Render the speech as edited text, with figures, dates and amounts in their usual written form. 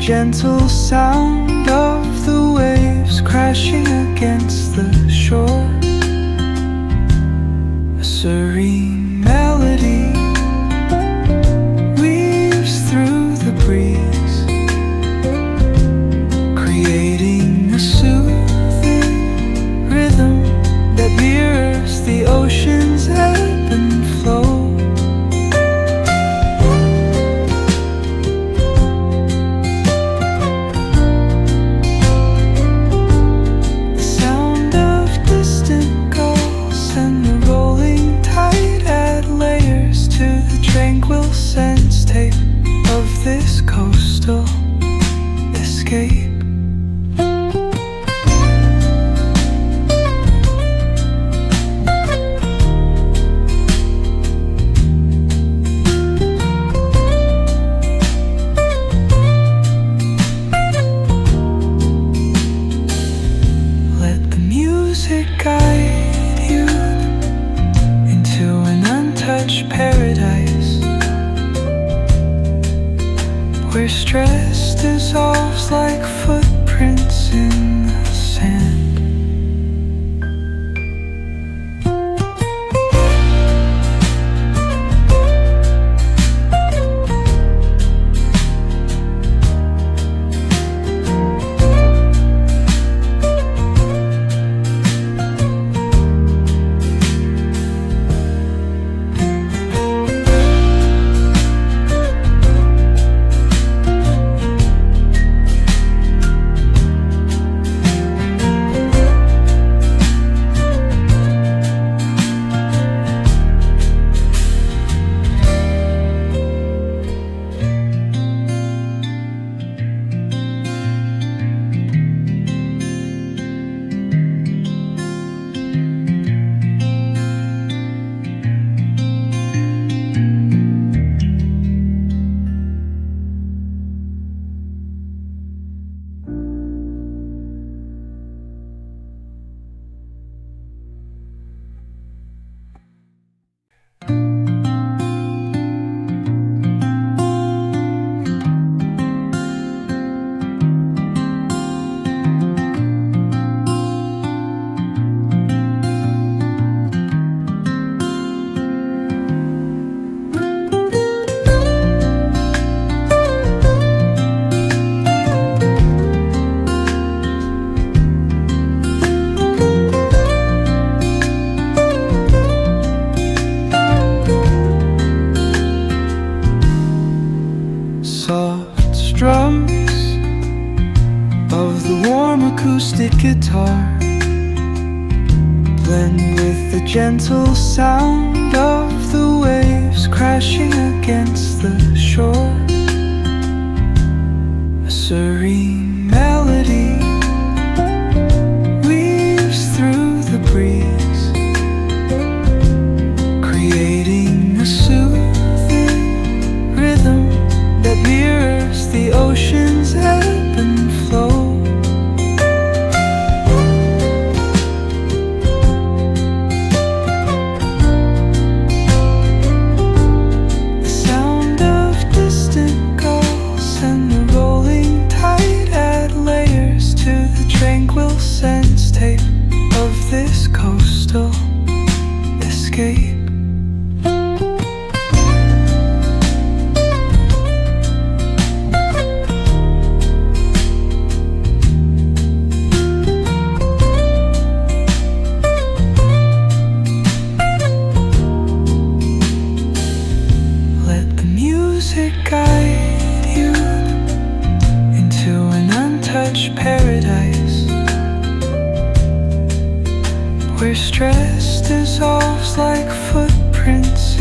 gentle sound of the waves crashing against the shore. A serene melody weaves through the breeze, creating a soothing rhythm that mirrors the ocean's ebb and flow. Tranquil sense tape of this coastal escape. Let the music guide you into an untouched paradise, where stress dissolves like footprints in the sand. Soft strums of the warm acoustic guitar blend with the gentle sound of the waves crashing against the shore. A serene melody weaves through the breeze, creating a soothing rhythm that mirrors the ocean's ebb and flow. The sound of distant gulls and the rolling tide add layers to the tranquil sense tape of this coastal escape. Guide you into an untouched paradise, where stress dissolves like footprints